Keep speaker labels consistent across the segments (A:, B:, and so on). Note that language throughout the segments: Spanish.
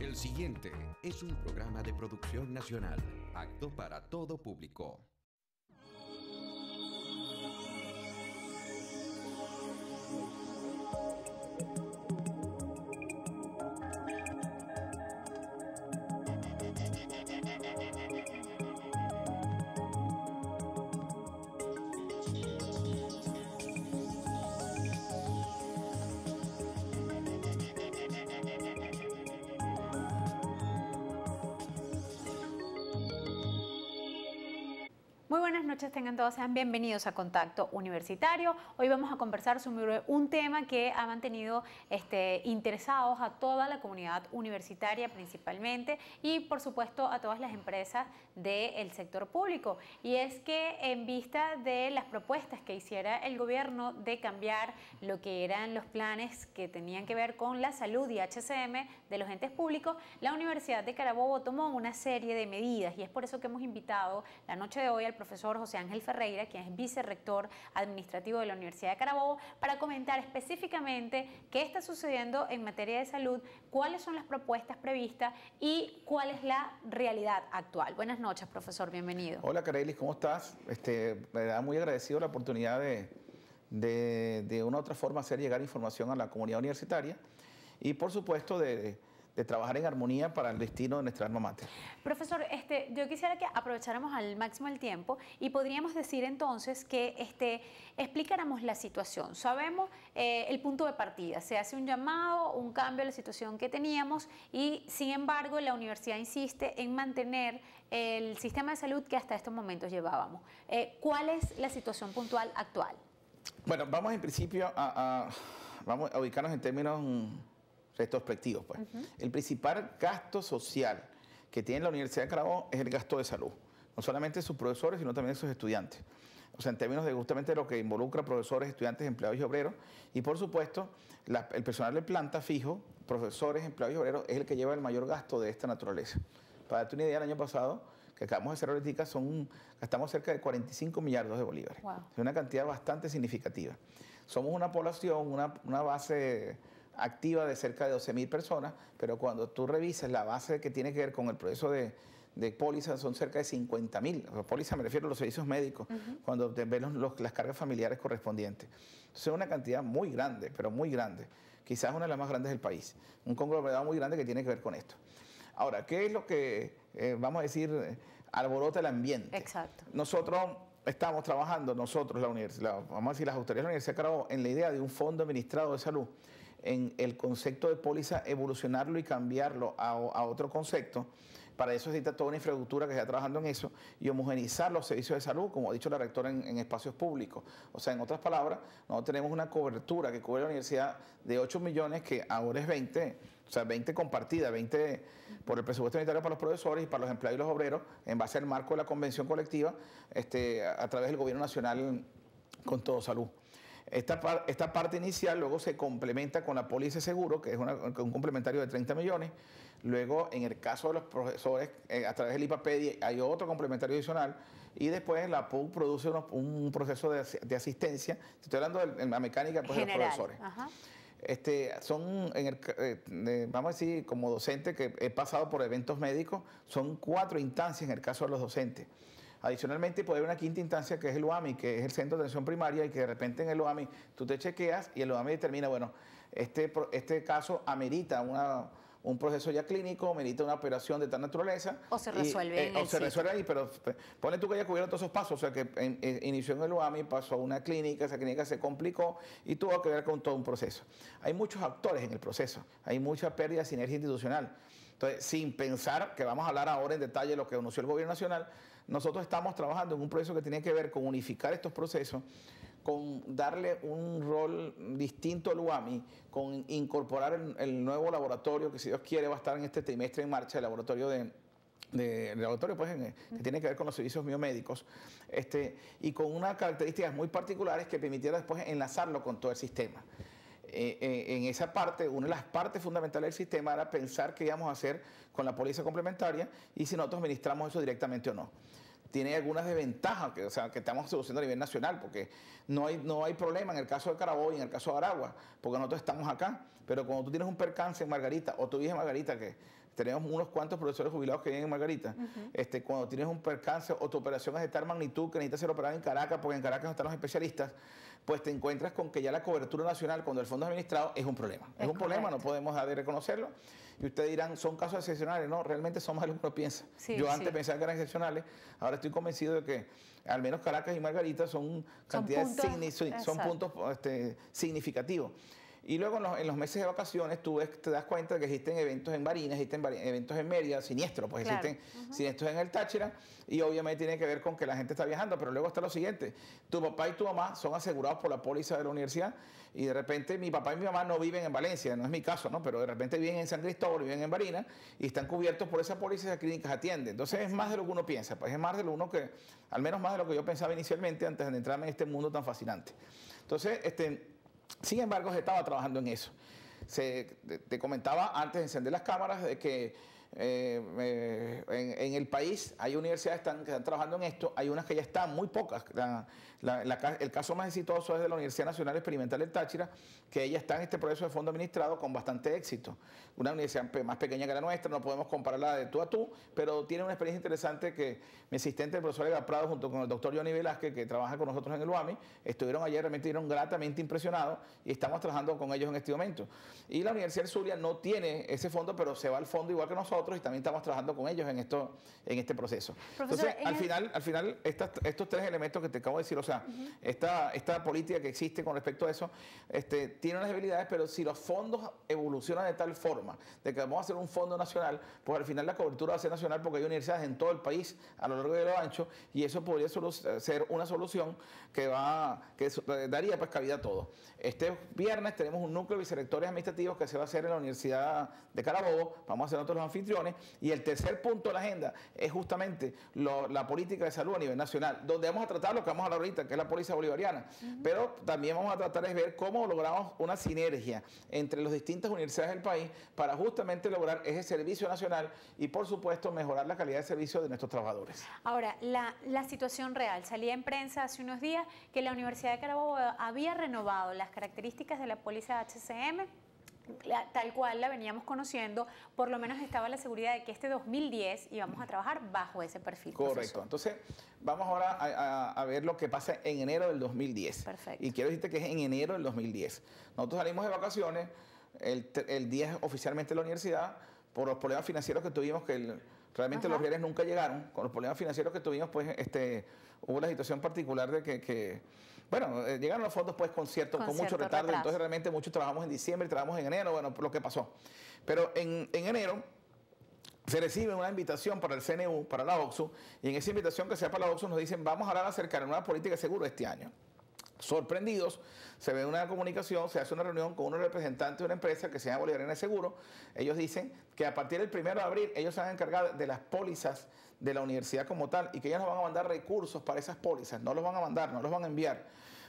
A: El siguiente es un programa de producción nacional, apto para todo público.
B: Muy buenas noches, tengan todos, sean bienvenidos a Contacto Universitario. Hoy vamos a conversar sobre un tema que ha mantenido interesados a toda la comunidad universitaria principalmente y por supuesto a todas las empresas del sector público. Y es que en vista de las propuestas que hiciera el gobierno de cambiar lo que eran los planes que tenían que ver con la salud y HCM de los entes públicos, la Universidad de Carabobo tomó una serie de medidas y es por eso que hemos invitado la noche de hoy al profesor José Ángel Ferreira, quien es vicerrector administrativo de la Universidad de Carabobo, para comentar específicamente qué está sucediendo en materia de salud, cuáles son las propuestas previstas y cuál es la realidad actual. Buenas noches, profesor, bienvenido.
C: Hola, Carelis, ¿cómo estás? Me da muy agradecido la oportunidad de una u otra forma hacer llegar información a la comunidad universitaria y, por supuesto, de trabajar en armonía para el destino de nuestra alma mater.
B: Profesor, yo quisiera que aprovecháramos al máximo el tiempo y podríamos decir entonces que explicáramos la situación. Sabemos el punto de partida, se hace un llamado, un cambio a la situación que teníamos y sin embargo la universidad insiste en mantener el sistema de salud que hasta estos momentos llevábamos. ¿Cuál es la situación puntual actual?
C: Bueno, vamos en principio vamos a ubicarnos en términos retrospectivos. Pues. El principal gasto social que tiene la Universidad de Carabobo es el gasto de salud. No solamente de sus profesores, sino también de sus estudiantes. O sea, en términos de justamente lo que involucra profesores, estudiantes, empleados y obreros. Y por supuesto, el personal de planta fijo, profesores, empleados y obreros, es el que lleva el mayor gasto de esta naturaleza. Para darte una idea, el año pasado, que acabamos de hacer ahorita, gastamos cerca de 45 millardos de bolívares. Wow. Es una cantidad bastante significativa. Somos una población, una base activa de cerca de 12.000 personas, pero cuando tú revisas la base que tiene que ver con el proceso de póliza, son cerca de 50.000. Póliza me refiero a los servicios médicos, cuando te ven las cargas familiares correspondientes. Entonces es una cantidad muy grande, pero muy grande. Quizás una de las más grandes del país. Un conglomerado muy grande que tiene que ver con esto. Ahora, ¿qué es lo que, vamos a decir, alborota el ambiente?
B: Exacto.
C: Nosotros estamos trabajando, la universidad, vamos a decir, las autoridades de la Universidad de Carabobo, en la idea de un fondo administrado de salud, en el concepto de póliza, evolucionarlo y cambiarlo a otro concepto. Para eso necesita toda una infraestructura que está trabajando en eso y homogeneizar los servicios de salud, como ha dicho la rectora, en espacios públicos. O sea, en otras palabras, nosotros tenemos una cobertura que cubre la universidad de 8 millones, que ahora es 20, o sea, 20 compartida, 20 por el presupuesto unitario para los profesores y para los empleados y los obreros, en base al marco de la convención colectiva, a través del gobierno nacional con todo salud. Esta parte inicial luego se complementa con la póliza de seguro, que es un complementario de 30 millones. Luego, en el caso de los profesores, a través del IPAPEDI hay otro complementario adicional. Y después la PUC produce un proceso de asistencia. Estoy hablando de la mecánica pues, de los profesores. Ajá. Vamos a decir, como docente que he pasado por eventos médicos, son 4 instancias en el caso de los docentes. Adicionalmente puede haber una quinta instancia que es el UAMI, que es el Centro de Atención Primaria, y que de repente en el UAMI tú te chequeas y el UAMI determina, bueno, este caso amerita un proceso ya clínico, amerita una operación de tal naturaleza.
B: O se resuelve
C: resuelve ahí, pero pone tú que haya cubierto todos esos pasos. O sea, que inició en el UAMI, pasó a una clínica, esa clínica se complicó y tuvo que ver con todo un proceso. Hay muchos actores en el proceso, hay mucha pérdida de sinergia institucional. Entonces, sin pensar que vamos a hablar ahora en detalle de lo que anunció el gobierno nacional, nosotros estamos trabajando en un proceso que tiene que ver con unificar estos procesos, con darle un rol distinto al UAMI, con incorporar el nuevo laboratorio que, si Dios quiere, va a estar en este trimestre en marcha, el laboratorio que tiene que ver con los servicios biomédicos, y con unas características muy particulares que permitiera después enlazarlo con todo el sistema. En esa parte, una de las partes fundamentales del sistema era pensar qué íbamos a hacer con la póliza complementaria y si nosotros administramos eso directamente o no. Tiene algunas desventajas que estamos solucionando a nivel nacional, porque no hay problema en el caso de Carabobo y en el caso de Aragua, porque nosotros estamos acá, pero cuando tú tienes un percance en Margarita, o tú vives en Margarita, que tenemos unos cuantos profesores jubilados que viven en Margarita. Cuando tienes un percance o tu operación es de tal magnitud que necesitas ser operada en Caracas, porque en Caracas no están los especialistas, pues te encuentras con que ya la cobertura nacional, cuando el fondo es administrado, es un problema. Es un problema, no podemos dejar de reconocerlo. Y ustedes dirán, son casos excepcionales. No, realmente son más de lo que uno piensa.
B: Sí,
C: yo antes pensaba que eran excepcionales, ahora estoy convencido de que al menos Caracas y Margarita son puntos significativos. Y luego en los meses de vacaciones tú te das cuenta de que existen eventos en Barinas, existen eventos en Mérida, siniestros, pues claro, existen siniestros en el Táchira, y obviamente tiene que ver con que la gente está viajando, pero luego está lo siguiente: tu papá y tu mamá son asegurados por la póliza de la universidad, y de repente mi papá y mi mamá no viven en Valencia, no es mi caso, ¿no? Pero de repente viven en San Cristóbal, viven en Barinas, y están cubiertos por esa póliza y esas clínicas atienden. Entonces es más de lo que uno piensa, pues es más de lo uno que, al menos más de lo que yo pensaba inicialmente antes de entrarme en este mundo tan fascinante. Entonces, sin embargo, se estaba trabajando en eso. Te comentaba antes de encender las cámaras de que en el país hay universidades que están trabajando en esto, hay unas que ya están, muy pocas. El caso más exitoso es de la Universidad Nacional Experimental del Táchira, que ella está en este proceso de fondo administrado con bastante éxito. Una universidad más pequeña que la nuestra, no podemos compararla de tú a tú, pero tiene una experiencia interesante que mi asistente, el profesor Edgar Prado, junto con el doctor Johnny Velázquez, que trabaja con nosotros en el UAMI, estuvieron ayer, realmente estuvieron gratamente impresionados y estamos trabajando con ellos en este momento. Y la Universidad del Zulia no tiene ese fondo, pero se va al fondo igual que nosotros y también estamos trabajando con ellos en este proceso. Profesor, entonces, al final estos tres elementos que te acabo de decir, o sea, esta política que existe con respecto a eso, tiene unas debilidades, pero si los fondos evolucionan de tal forma de que vamos a hacer un fondo nacional, pues al final la cobertura va a ser nacional porque hay universidades en todo el país a lo largo y a lo ancho, y eso podría ser una solución que daría pues cabida a todo. Este viernes tenemos un núcleo de vicerrectores administrativos que se va a hacer en la Universidad de Carabobo, vamos a ser nosotros los anfitriones, y el tercer punto de la agenda es justamente la política de salud a nivel nacional, donde vamos a tratar lo que vamos a hablar ahorita, que es la póliza bolivariana, pero también vamos a tratar de ver cómo logramos una sinergia entre las distintas universidades del país para justamente lograr ese servicio nacional y, por supuesto, mejorar la calidad de servicio de nuestros trabajadores.
B: Ahora, la situación real. Salía en prensa hace unos días que la Universidad de Carabobo había renovado las características de la póliza HCM, tal cual la veníamos conociendo. Por lo menos estaba la seguridad de que este 2010 íbamos a trabajar bajo ese perfil.
C: Correcto.
B: Profesor.
C: Entonces, vamos ahora a ver lo que pasa en enero del 2010.
B: Perfecto.
C: Y quiero decirte que es en enero del 2010. Nosotros salimos de vacaciones el día oficialmente de la universidad por los problemas financieros que tuvimos, que realmente los reales nunca llegaron. Con los problemas financieros que tuvimos, pues hubo la situación particular de que llegaron los fondos pues con mucho retardo. Entonces realmente muchos trabajamos en diciembre, trabajamos en enero, bueno, por lo que pasó. Pero en enero se recibe una invitación para el CNU, para la OCSU, y en esa invitación que sea para la OCSU nos dicen: vamos a hablar acerca de una política de seguro este año. Sorprendidos, se ve una comunicación, se hace una reunión con unos representantes de una empresa que se llama Bolivariana de Seguro. Ellos dicen que a partir del 1 de abril ellos se van a encargar de las pólizas de la universidad como tal, y que ellos nos van a mandar recursos para esas pólizas. No los van a mandar, no los van a enviar,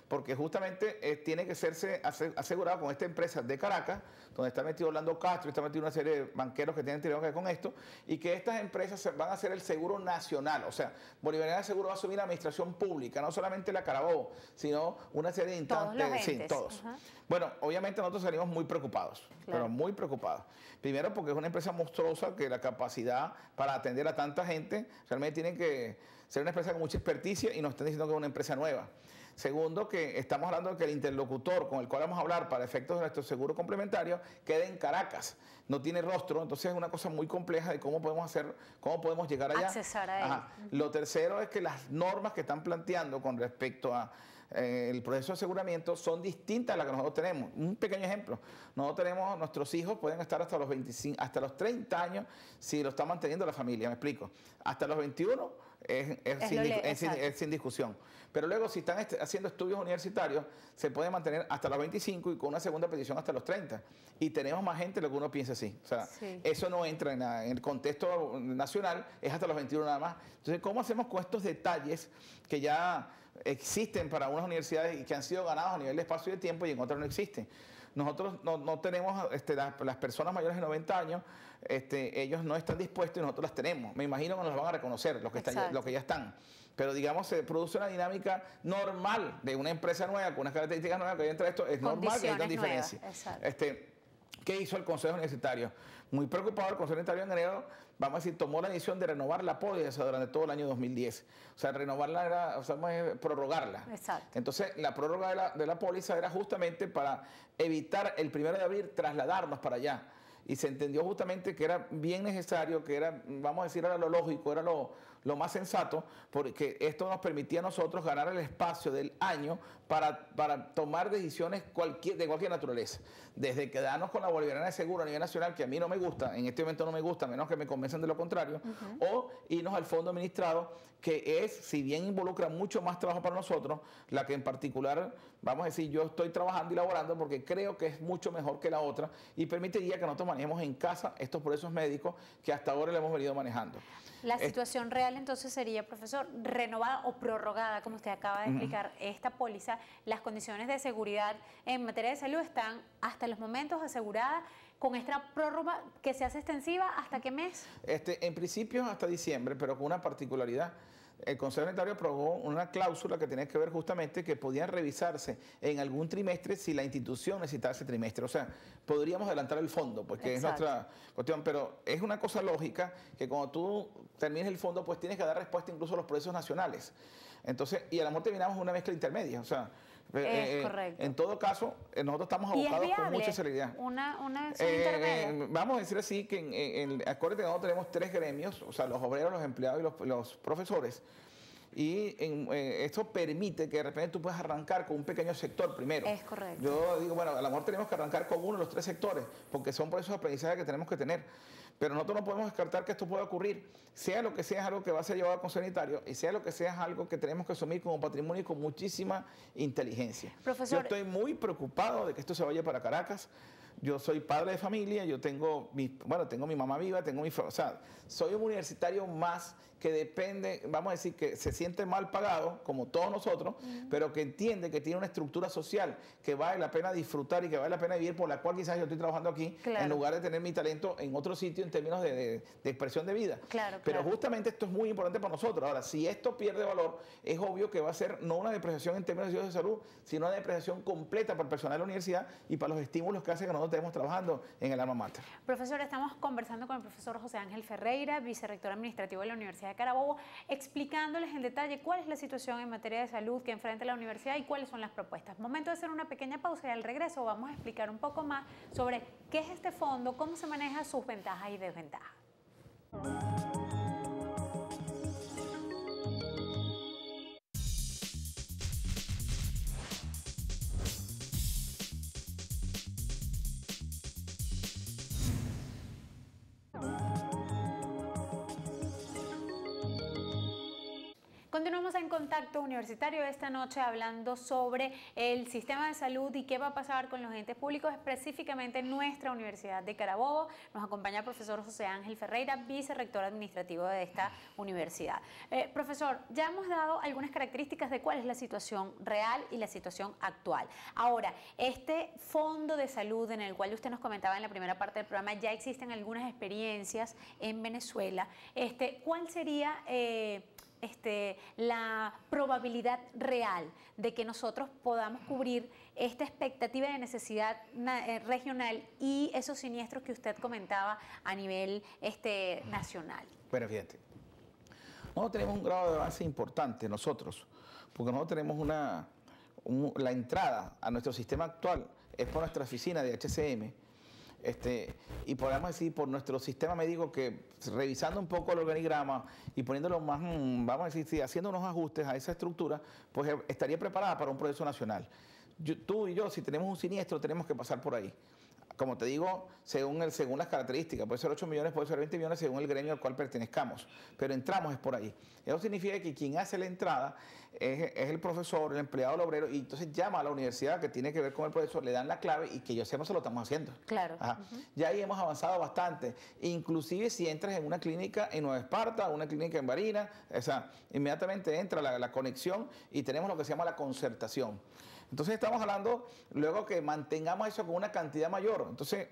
C: porque justamente tiene que serse asegurado con esta empresa de Caracas, donde está metido Orlando Castro, está metido una serie de banqueros que tienen que ver con esto, y que estas empresas van a hacer el seguro nacional. O sea, Bolivariana de Seguro va a asumir la administración pública, no solamente la Carabobo, sino una serie de instantes.
B: Sí,
C: todos. Bueno, obviamente nosotros salimos muy preocupados, pero muy preocupados. Primero porque es una empresa monstruosa que la capacidad para atender a tanta gente realmente tiene que ser una empresa con mucha experticia, y nos están diciendo que es una empresa nueva. Segundo, que estamos hablando de que el interlocutor con el cual vamos a hablar para efectos de nuestro seguro complementario quede en Caracas, no tiene rostro. Entonces es una cosa muy compleja de cómo podemos llegar allá.
B: Accesar a él.
C: Lo tercero es que las normas que están planteando con respecto a el proceso de aseguramiento son distintas a las que nosotros tenemos. Un pequeño ejemplo: nosotros tenemos, nuestros hijos pueden estar hasta los 25, hasta los 30 años si lo está manteniendo la familia, me explico. Hasta los 21 es sin discusión. Pero luego, si están haciendo estudios universitarios, se puede mantener hasta los 25 y con una segunda petición hasta los 30. Y tenemos más gente de lo que uno piensa así. O sea, eso no entra en el contexto nacional, es hasta los 21 nada más. Entonces, ¿cómo hacemos con estos detalles que ya existen para unas universidades y que han sido ganados a nivel de espacio y de tiempo y en otras no existen? Nosotros no tenemos, las personas mayores de 90 años, ellos no están dispuestos y nosotros las tenemos. Me imagino que nos van a reconocer, los que ya están. Pero digamos, se produce una dinámica normal de una empresa nueva, con unas características nuevas que entra esto, es normal que haya diferencia. ¿Qué hizo el Consejo Universitario? Muy preocupado, el Consejo Universitario en enero, vamos a decir, tomó la decisión de renovar la póliza durante todo el año 2010. O sea, renovarla era, o sea, prorrogarla.
B: Exacto.
C: Entonces, la prórroga de la póliza era justamente para evitar el 1 de abril trasladarnos para allá. Y se entendió justamente que era bien necesario, que era, vamos a decir, era lo lógico, era lo más sensato, porque esto nos permitía a nosotros ganar el espacio del año para tomar decisiones de cualquier naturaleza. Desde quedarnos con la bolivariana de seguro a nivel nacional, que a mí no me gusta, en este momento no me gusta, a menos que me convenzan de lo contrario, o irnos al fondo administrado, que es, si bien involucra mucho más trabajo para nosotros, la que en particular, vamos a decir, yo estoy trabajando y laborando porque creo que es mucho mejor que la otra y permitiría que nosotros manejemos en casa estos procesos médicos que hasta ahora le hemos venido manejando.
B: La situación real entonces sería, profesor, renovada o prorrogada, como usted acaba de explicar, esta póliza. Las condiciones de seguridad en materia de salud están hasta los momentos aseguradas con esta prórroga que se hace extensiva. ¿Hasta qué mes?
C: En principio hasta diciembre, pero con una particularidad. El Consejo Universitario aprobó una cláusula que tenía que ver justamente que podían revisarse en algún trimestre si la institución necesitaba ese trimestre. O sea, podríamos adelantar el fondo, porque
B: Exacto.
C: es nuestra cuestión, pero es una cosa lógica que cuando tú termines el fondo, pues tienes que dar respuesta incluso a los procesos nacionales. Entonces, y a lo mejor terminamos una mezcla intermedia, o sea,
B: es correcto.
C: en todo caso, nosotros estamos abocados con mucha celeridad.
B: Una acción intermedia.
C: Vamos a decir así que acuérdate que nosotros tenemos 3 gremios, o sea, los obreros, los empleados y los profesores. Y esto permite que de repente tú puedas arrancar con un pequeño sector primero.
B: Es correcto.
C: Yo digo, bueno, a lo mejor tenemos que arrancar con uno de los 3 sectores, porque son por esos aprendizajes que tenemos que tener. Pero nosotros no podemos descartar que esto pueda ocurrir. Sea lo que sea, es algo que va a ser llevado al Consejo Sanitario, y sea lo que sea, es algo que tenemos que asumir como patrimonio y con muchísima inteligencia.
B: Profesor,
C: yo estoy muy preocupado de que esto se vaya para Caracas. Yo soy padre de familia, yo tengo tengo mi mamá viva, o sea, soy un universitario más que depende, vamos a decir, que se siente mal pagado, como todos nosotros, pero que entiende que tiene una estructura social que vale la pena disfrutar y que vale la pena vivir, por la cual quizás yo estoy trabajando aquí,
B: claro,
C: en lugar de tener mi talento en otro sitio en términos de expresión de vida.
B: Claro,
C: pero
B: claro,
C: justamente esto es muy importante para nosotros. Ahora, si esto pierde valor, es obvio que va a ser no una depreciación en términos de salud, sino una depreciación completa para el personal de la universidad y para los estímulos que hace que nosotros estemos trabajando en el alma mater.
B: Profesor, estamos conversando con el profesor José Ángel Ferreira, vicerrector administrativo de la Universidad de Carabobo, explicándoles en detalle cuál es la situación en materia de salud que enfrenta la universidad y cuáles son las propuestas. Momento de hacer una pequeña pausa y al regreso vamos a explicar un poco más sobre qué es este fondo, cómo se maneja, sus ventajas y desventajas. Continuamos en Contacto Universitario esta noche hablando sobre el sistema de salud y qué va a pasar con los entes públicos, específicamente en nuestra Universidad de Carabobo. Nos acompaña el profesor José Ángel Ferreira, vicerrector administrativo de esta universidad. Profesor, ya hemos dado algunas características de cuál es la situación real y la situación actual. Ahora, este fondo de salud en el cual usted nos comentaba en la primera parte del programa, ya existen algunas experiencias en Venezuela. ¿Cuál sería la probabilidad real de que nosotros podamos cubrir esta expectativa de necesidad regional y esos siniestros que usted comentaba a nivel nacional?
C: Bueno, fíjate, nosotros tenemos un grado de avance importante nosotros, porque nosotros tenemos la entrada a nuestro sistema actual es por nuestra oficina de HCM, y podemos decir por nuestro sistema médico que, revisando un poco el organigrama y poniéndolo más, vamos a decir, sí, haciendo unos ajustes a esa estructura, pues estaría preparada para un proceso nacional. Tú y yo, si tenemos un siniestro, tenemos que pasar por ahí. Como te digo, según las características, puede ser 8 millones, puede ser 20 millones, según el gremio al cual pertenezcamos, pero entramos es por ahí. Eso significa que quien hace la entrada es el profesor, el empleado, el obrero, y entonces llama a la universidad que tiene que ver con el profesor, le dan la clave y que yo sepa se lo estamos haciendo.
B: Claro.
C: Ya ahí hemos avanzado bastante. Inclusive si entras en una clínica en Nueva Esparta, una clínica en Barinas, o sea, inmediatamente entra la conexión y tenemos lo que se llama la concertación. Entonces estamos hablando luego que mantengamos eso con una cantidad mayor. Entonces,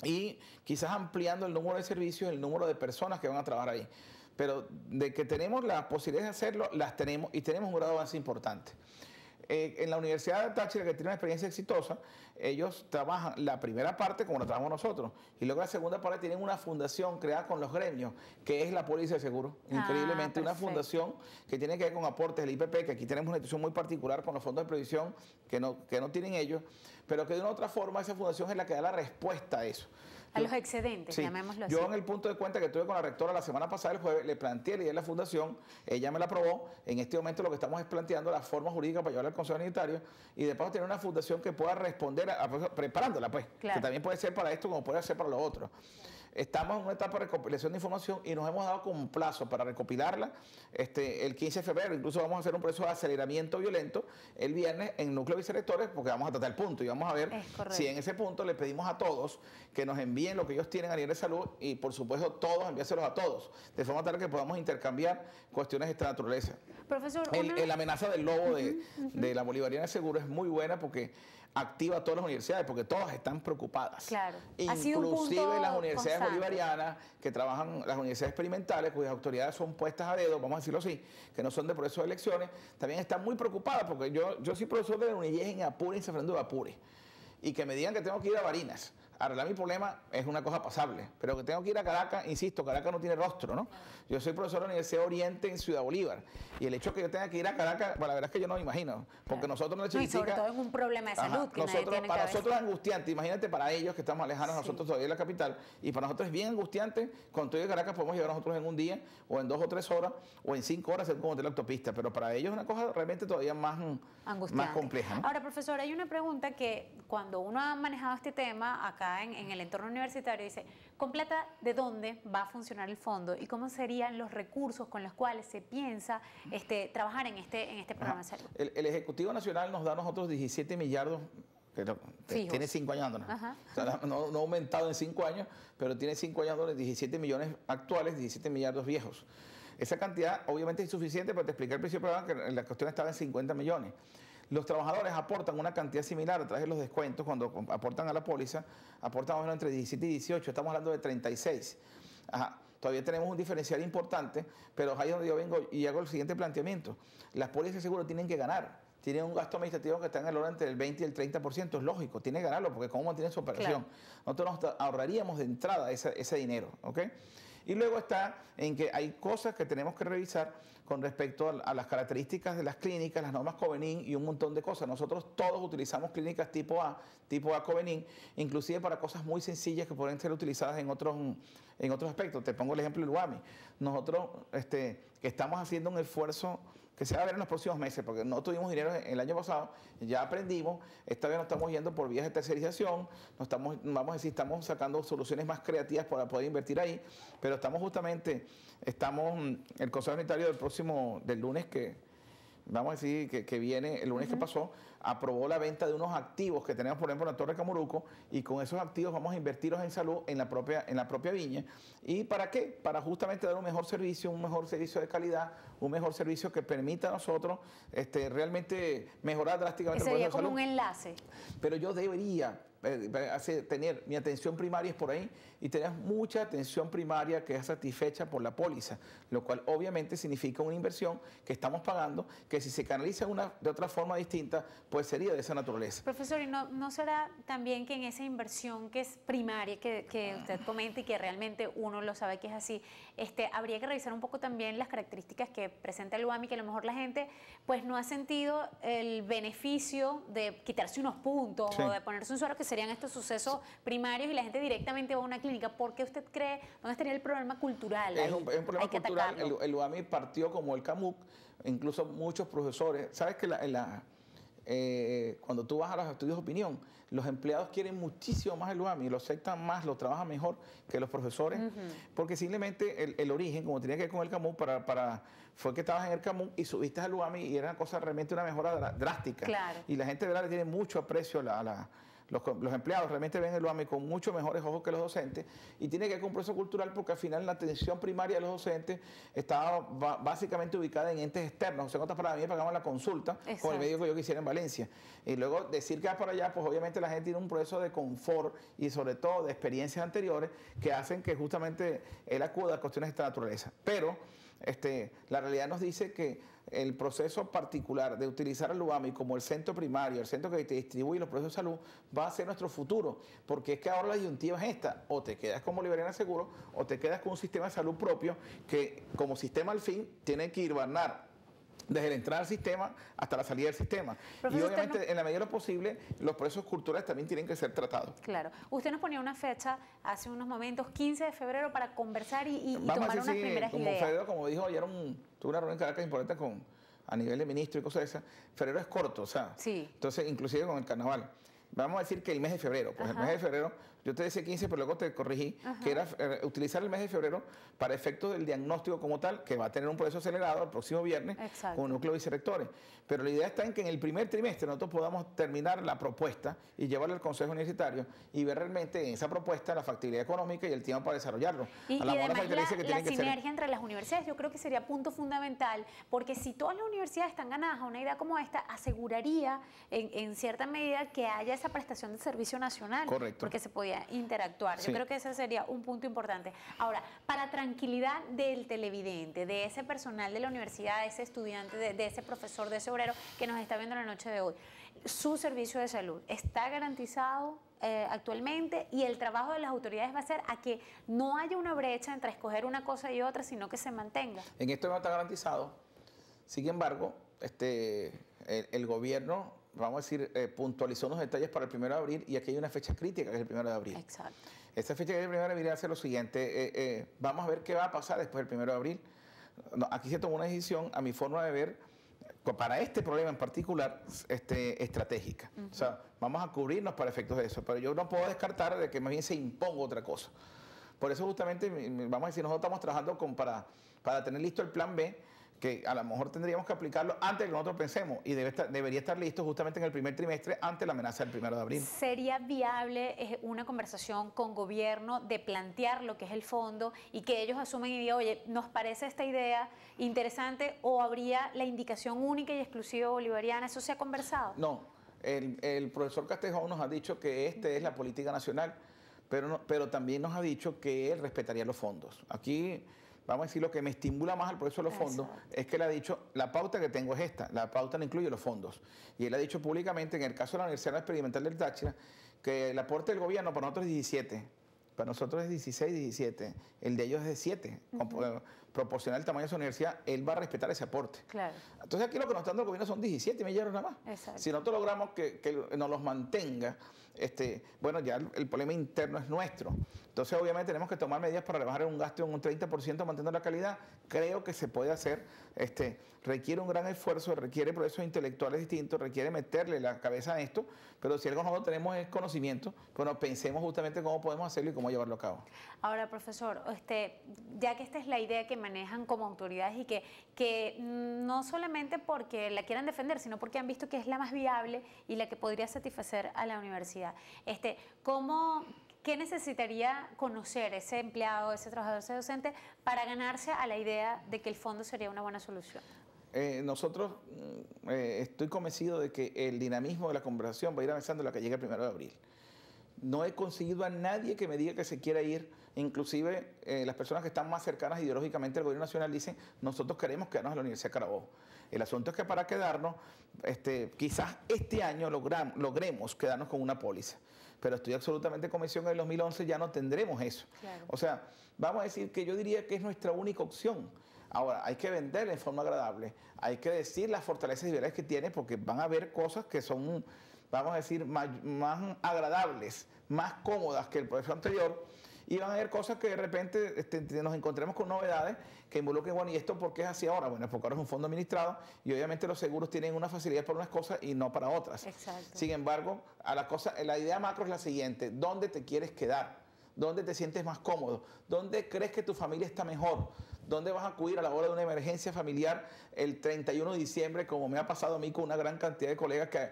C: y quizás ampliando el número de servicios, el número de personas que van a trabajar ahí. Pero de que tenemos la posibilidad de hacerlo, las tenemos y tenemos un grado de avance importante. En la Universidad de Táchira, que tiene una experiencia exitosa, ellos trabajan la primera parte como la trabajamos nosotros, y luego la segunda parte tienen una fundación creada con los gremios, que es la Póliza de Seguro. Increíblemente, una fundación que tiene que ver con aportes del IPP, que aquí tenemos una institución muy particular con los fondos de previsión que no tienen ellos, pero que de una u otra forma esa fundación es la que da la respuesta a eso.
B: A los excedentes,
C: sí,
B: llamémoslo así.
C: yo en el punto de cuenta que tuve con la rectora la semana pasada, el jueves, le planteé la idea de la fundación, ella me la aprobó. En este momento lo que estamos es planteando la forma jurídica para llevarla al Consejo Sanitario y de paso tener una fundación que pueda responder, preparándola pues, claro, que también puede ser para esto como puede ser para lo otro. Estamos en una etapa de recopilación de información y nos hemos dado como plazo para recopilarla el 15 de febrero. Incluso vamos a hacer un proceso de aceleramiento violento el viernes en núcleo de vicerrectores, porque vamos a tratar el punto y vamos a ver si en ese punto le pedimos a todos que nos envíen lo que ellos tienen a nivel de salud y por supuesto todos enviárselos a todos, de forma tal que podamos intercambiar cuestiones de esta naturaleza.
B: Profesor,
C: la amenaza del lobo de la Bolivariana de Seguro es muy buena porque activa a todas las universidades, porque todas están preocupadas.
B: Claro.
C: Inclusive las universidades bolivarianas que trabajan, las universidades experimentales, cuyas autoridades son puestas a dedo, vamos a decirlo así, que no son de proceso de elecciones, también están muy preocupadas, porque yo soy profesor de la UNILLEG en Apure y San Fernando de Apure, y que me digan que tengo que ir a Barinas a arreglar mi problema es una cosa pasable, pero que tengo que ir a Caracas, insisto, Caracas no tiene rostro, ¿no? Yo soy profesor de la Universidad Oriente en Ciudad Bolívar, y el hecho de que yo tenga que ir a Caracas, bueno, la verdad es que yo no me imagino, porque nosotros no le
B: y sobre todo en un problema de salud que
C: nosotros,
B: nadie tiene
C: para
B: que
C: nosotros es angustiante, imagínate para ellos que estamos alejados nosotros todavía de la capital, y para nosotros es bien angustiante. Con todo de Caracas podemos llegar nosotros en un día, o en 2 o 3 horas, o en 5 horas hacer como de la autopista, pero para ellos es una cosa realmente todavía más compleja, ¿no?
B: Ahora, profesor, hay una pregunta que cuando uno ha manejado este tema acá en el entorno universitario, dice, ¿con plata de dónde va a funcionar el fondo y cómo serían los recursos con los cuales se piensa trabajar en este programa de salud?
C: El Ejecutivo Nacional nos da a nosotros 17 millardos, que tiene 5 años dándonos. O sea, no ha aumentado en 5 años, pero tiene 5 años dándonos 17 millones actuales, 17 millardos viejos. Esa cantidad obviamente es insuficiente, pero te expliqué al principio que la cuestión estaba en 50 millones. Los trabajadores aportan una cantidad similar a través de los descuentos, cuando aportan a la póliza, aportan más o menos entre 17 y 18, estamos hablando de 36. Todavía tenemos un diferencial importante, pero ahí es donde yo vengo y hago el siguiente planteamiento. Las pólizas de seguro tienen que ganar. Tienen un gasto administrativo que está en el orden entre el 20 y el 30%, es lógico, tiene que ganarlo, porque cómo mantienen su operación. Claro. Nosotros nos ahorraríamos de entrada ese dinero, ¿ok? Y luego está en que hay cosas que tenemos que revisar con respecto a las características de las clínicas, las normas Covenin y un montón de cosas. Nosotros todos utilizamos clínicas tipo A Covenin, inclusive para cosas muy sencillas que pueden ser utilizadas en otros aspectos. Te pongo el ejemplo del UAMI. Nosotros que estamos haciendo un esfuerzo que se va a ver en los próximos meses, porque no tuvimos dinero el año pasado, ya aprendimos, esta vez nos estamos yendo por vías de tercerización, vamos a decir, estamos sacando soluciones más creativas para poder invertir ahí, pero el Consejo Sanitario del lunes vamos a decir que viene, el lunes que pasó, aprobó la venta de unos activos que tenemos, por ejemplo, en la Torre Camoruco, y con esos activos vamos a invertirlos en salud en la propia viña. ¿Y para qué? Para justamente dar un mejor servicio de calidad, un mejor servicio que permita a nosotros realmente mejorar drásticamente el
B: proceso de salud. Sería como un enlace.
C: Pero yo debería tener mi atención primaria es por ahí, y tener mucha atención primaria que es satisfecha por la póliza, lo cual obviamente significa una inversión que estamos pagando, que si se canaliza de otra forma distinta, pues sería de esa naturaleza.
B: Profesor, ¿y no será también que en esa inversión que es primaria, que usted comenta y que realmente uno lo sabe que es así, habría que revisar un poco también las características que presenta el UAMI, que a lo mejor la gente pues no ha sentido el beneficio de quitarse unos puntos o de ponerse un suero, que serían estos sucesos primarios, y la gente directamente va a una clínica? ¿Por qué usted cree, dónde estaría el problema cultural?
C: Es un problema cultural. El UAMI partió como el CAMUC, incluso muchos profesores. ¿Sabes que cuando tú vas a los estudios de opinión, los empleados quieren muchísimo más el UAMI, lo aceptan más, lo trabajan mejor que los profesores? Porque simplemente el origen, como tenía que ver con el CAMUC, fue que estabas en el CAMUC y subiste al UAMI y era una cosa realmente una mejora drástica.
B: Claro.
C: Y la gente de verdad le tiene mucho aprecio los empleados realmente ven el UAMI con mucho mejores ojos que los docentes, y tiene que ver con un proceso cultural, porque al final la atención primaria de los docentes estaba básicamente ubicada en entes externos. O sea, en otras palabras, a mí me pagaban la consulta con el médico que yo quisiera en Valencia. Y luego decir que va para allá, pues obviamente la gente tiene un proceso de confort y sobre todo de experiencias anteriores que hacen que justamente él acuda a cuestiones de esta naturaleza. Pero la realidad nos dice que el proceso particular de utilizar al UAMI como el centro primario, el centro que te distribuye los procesos de salud, va a ser nuestro futuro, porque es que ahora la disyuntiva es esta: o te quedas como Liberiana Seguro o te quedas con un sistema de salud propio que como sistema al fin tiene que hibernar desde la entrada al sistema hasta la salida del sistema.
B: Profesor,
C: y obviamente, en la medida de lo posible, los procesos culturales también tienen que ser tratados.
B: Claro. Usted nos ponía una fecha hace unos momentos, 15 de febrero, para conversar y
C: Vamos
B: tomar
C: a decir,
B: unas
C: sí,
B: primeras
C: como
B: ideas.
C: febrero, como dijo ayer, tuve una reunión en Caracas importante a nivel de ministro y cosas de esas. Febrero es corto, o sea,
B: Sí.
C: entonces inclusive con el carnaval. Vamos a decir que el mes de febrero, pues el mes de febrero, yo te decía 15, pero luego te corregí, que era utilizar el mes de febrero para efectos del diagnóstico como tal, que va a tener un proceso acelerado el próximo viernes con núcleo de vicerrectores. Pero la idea está en que en el primer trimestre nosotros podamos terminar la propuesta y llevarla al Consejo Universitario y ver realmente en esa propuesta la factibilidad económica y el tiempo para desarrollarlo.
B: Y
C: mejor
B: además la
C: que
B: sinergia entre las universidades, yo creo que sería punto fundamental, porque si todas las universidades están ganadas a una idea como esta, aseguraría en cierta medida que haya esa prestación de servicio nacional.
C: Correcto.
B: Porque se podía interactuar.
C: Sí.
B: Yo creo que ese sería un punto importante. Ahora, para tranquilidad del televidente, de ese personal de la universidad, de ese estudiante, de ese profesor, de ese obrero que nos está viendo la noche de hoy, su servicio de salud está garantizado actualmente, y el trabajo de las autoridades va a ser a que no haya una brecha entre escoger una cosa y otra, sino que se mantenga.
C: En esto no está garantizado. Sin embargo, el gobierno, vamos a decir, puntualizó unos detalles para el 1 de abril, y aquí hay una fecha crítica, que es el 1 de abril.
B: Exacto.
C: Esta fecha que es el 1 de abril hace lo siguiente: vamos a ver qué va a pasar después del 1 de abril. No, aquí se tomó una decisión, a mi forma de ver, para este problema en particular, estratégica. O sea, vamos a cubrirnos para efectos de eso, pero yo no puedo descartar de que más bien se imponga otra cosa. Por eso justamente, vamos a decir, nosotros estamos trabajando para tener listo el plan B, que a lo mejor tendríamos que aplicarlo antes de que nosotros pensemos, y debería estar listo justamente en el primer trimestre, ante la amenaza del 1 de abril.
B: ¿Sería viable una conversación con gobierno de plantear lo que es el fondo y que ellos asumen y digan, oye, nos parece esta idea interesante, o habría la indicación única y exclusiva bolivariana? ¿Eso se ha conversado?
C: No, el profesor Castejón nos ha dicho que es la política nacional, pero también nos ha dicho que él respetaría los fondos. Aquí, vamos a decir, lo que me estimula más al proceso de los fondos es que él ha dicho: la pauta que tengo es esta, la pauta no incluye los fondos. Y él ha dicho públicamente, en el caso de la Universidad Experimental del Táchira, que el aporte del gobierno para nosotros es 17, para nosotros es 16, 17, el de ellos es de 7, proporcional al tamaño de su universidad. Él va a respetar ese aporte.
B: Claro.
C: Entonces aquí lo que nos está dando el gobierno son 17 millones nada más.
B: Exacto.
C: Si nosotros logramos que nos los mantenga, bueno, ya el problema interno es nuestro. Entonces, obviamente, tenemos que tomar medidas para rebajar un gasto en un 30%, manteniendo la calidad. Creo que se puede hacer. Requiere un gran esfuerzo, requiere procesos intelectuales distintos, requiere meterle la cabeza a esto, pero si algo nosotros tenemos es conocimiento, bueno, pensemos justamente cómo podemos hacerlo y cómo llevarlo a cabo.
B: Ahora, profesor, ya que esta es la idea que manejan como autoridades y que no solamente porque la quieran defender, sino porque han visto que es la más viable y la que podría satisfacer a la universidad, ¿qué necesitaría conocer ese empleado, ese trabajador, ese docente, para ganarse a la idea de que el fondo sería una buena solución?
C: Nosotros, estoy convencido de que el dinamismo de la conversación va a ir avanzando en la que llegue el 1 de abril. No he conseguido a nadie que me diga que se quiera ir. Inclusive las personas que están más cercanas ideológicamente al gobierno nacional dicen: nosotros queremos quedarnos en la Universidad de Carabobo. El asunto es que para quedarnos, quizás este año logremos quedarnos con una póliza. Pero estoy absolutamente convencido que en el 2011 ya no tendremos eso. Claro. O sea, vamos a decir que yo diría que es nuestra única opción. Ahora, hay que venderla en forma agradable. Hay que decir las fortalezas liberales que tiene, porque van a haber cosas que son, vamos a decir, más agradables, más cómodas que el proceso anterior. Y van a haber cosas que de repente nos encontremos con novedades que involucren, bueno, ¿y esto por qué es así ahora? Bueno, porque ahora es un fondo administrado y obviamente los seguros tienen una facilidad para unas cosas y no para otras.
B: Exacto.
C: Sin embargo, la idea macro es la siguiente: ¿dónde te quieres quedar? ¿Dónde te sientes más cómodo? ¿Dónde crees que tu familia está mejor? ¿Dónde vas a acudir a la hora de una emergencia familiar el 31 de diciembre, como me ha pasado a mí con una gran cantidad de colegas que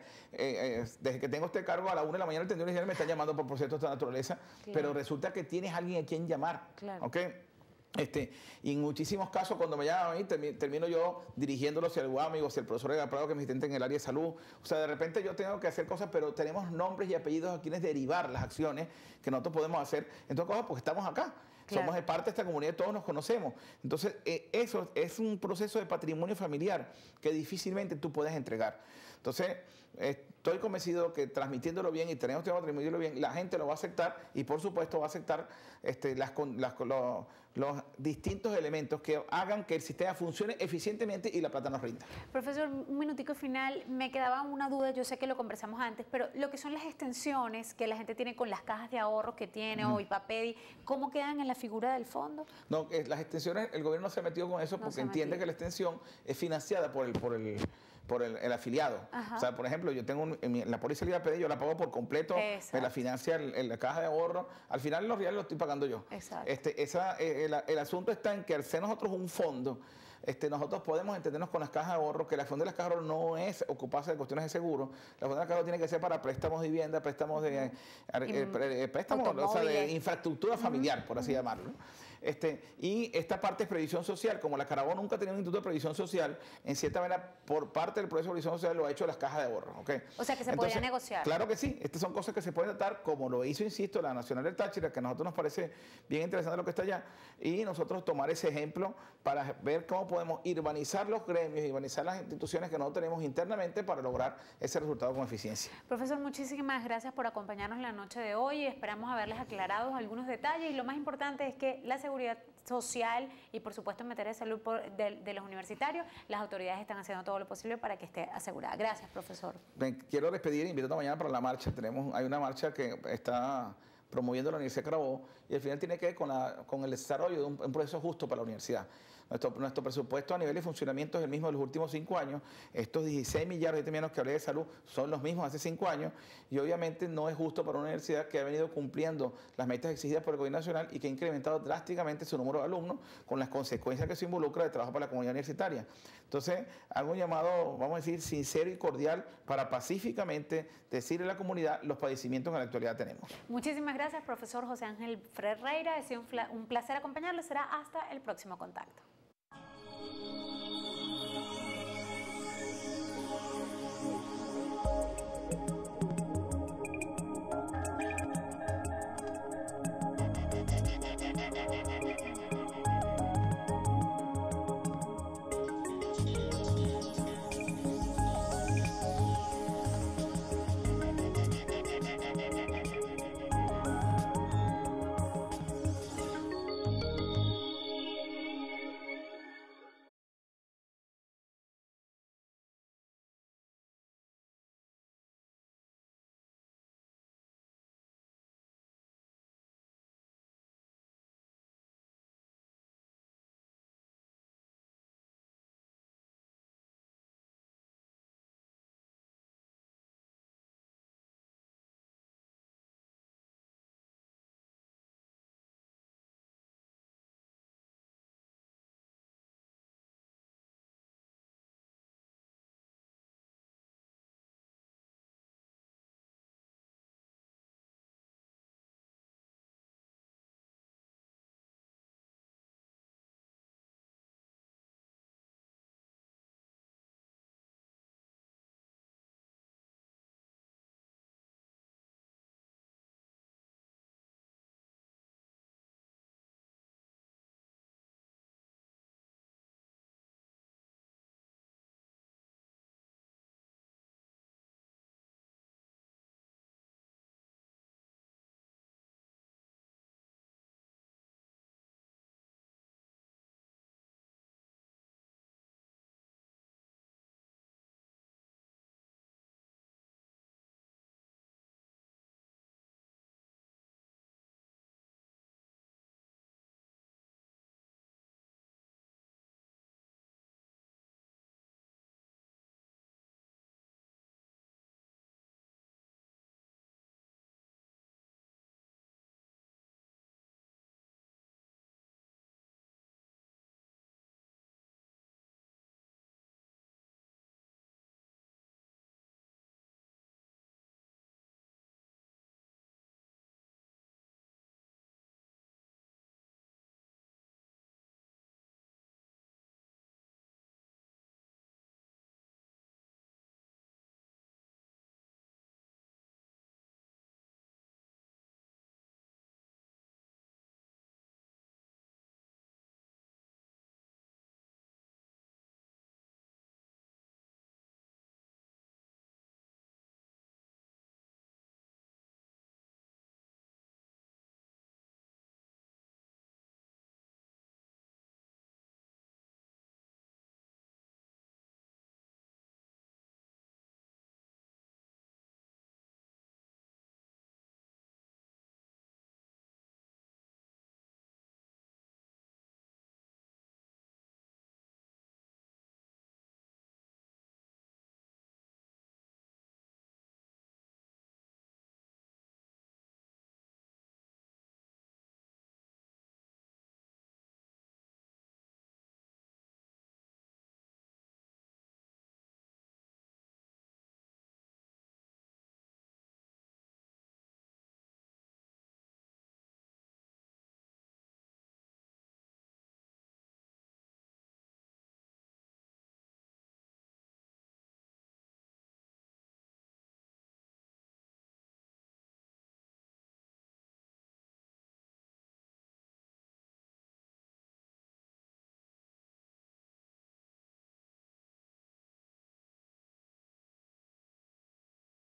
C: desde que tengo este cargo a la 1 de la mañana el 31 de diciembre me están llamando por procesos de esta naturaleza? Claro. Pero resulta que tienes a alguien a quien llamar. Claro. ¿Okay? Y en muchísimos casos, cuando me llaman a mí, termino yo dirigiéndolo hacia el UAMI o hacia el profesor Edgar Prado, que me asistente en el área de salud. O sea, de repente yo tengo que hacer cosas, pero tenemos nombres y apellidos a quienes derivar las acciones que nosotros podemos hacer. Entonces, cosas porque estamos acá.
B: Claro.
C: Somos de parte de esta comunidad, todos nos conocemos. Entonces, eso es un proceso de patrimonio familiar que difícilmente tú puedes entregar. Entonces, estoy convencido que transmitiéndolo bien y tenemos que transmitirlo bien, la gente lo va a aceptar y por supuesto va a aceptar los distintos elementos que hagan que el sistema funcione eficientemente y la plata nos rinda.
B: Profesor, un minutico final, me quedaba una duda, yo sé que lo conversamos antes, pero lo que son las extensiones que la gente tiene con las cajas de ahorros que tiene o IPAPEDI, ¿cómo quedan en la figura del fondo?
C: No, las extensiones, el gobierno se ha metido con eso porque entiende que la extensión es financiada por el afiliado.
B: Ajá.
C: O sea, por ejemplo, yo tengo la póliza del IPAPEDI, yo la pago por completo,
B: Exacto.
C: me la financia la caja de ahorro, al final los reales lo estoy pagando yo.
B: Exacto.
C: El asunto está en que al ser nosotros un fondo, nosotros podemos entendernos con las cajas de ahorro, que la función de las cajas de ahorro no es ocuparse de cuestiones de seguro, la función de las cajas de ahorro tiene que ser para préstamos de vivienda, préstamos de infraestructura familiar, por así llamarlo. Y esta parte es previsión social, como la Carabobo nunca ha tenido un instituto de previsión social, en cierta manera, por parte del proceso de previsión social lo ha hecho las cajas de ahorro. ¿Okay?
B: O sea, que se podría negociar.
C: Claro que sí, estas son cosas que se pueden tratar, como lo hizo, insisto, la Nacional del Táchira, que a nosotros nos parece bien interesante lo que está allá, y nosotros tomar ese ejemplo para ver cómo podemos urbanizar los gremios, urbanizar las instituciones que nosotros tenemos internamente para lograr ese resultado con eficiencia.
B: Profesor, muchísimas gracias por acompañarnos la noche de hoy. Esperamos haberles aclarado algunos detalles y lo más importante es que la seguridad social y por supuesto en materia de salud de los universitarios, las autoridades están haciendo todo lo posible para que esté asegurada. Gracias, profesor.
C: Quiero despedir e invitarte mañana para la marcha. Hay una marcha que está promoviendo la Universidad de Carabobo y al final tiene que ver con el desarrollo de un proceso justo para la universidad. Nuestro presupuesto a nivel de funcionamiento es el mismo de los últimos 5 años. Estos 16 millardos de millones que hablé de salud son los mismos hace 5 años y obviamente no es justo para una universidad que ha venido cumpliendo las metas exigidas por el gobierno nacional y que ha incrementado drásticamente su número de alumnos con las consecuencias que se involucra de trabajo para la comunidad universitaria. Entonces, hago un llamado, vamos a decir, sincero y cordial para pacíficamente decirle a la comunidad los padecimientos que en la actualidad tenemos.
B: Muchísimas gracias, profesor José Ángel Ferreira. Ha sido un placer acompañarlo. Será hasta el próximo contacto.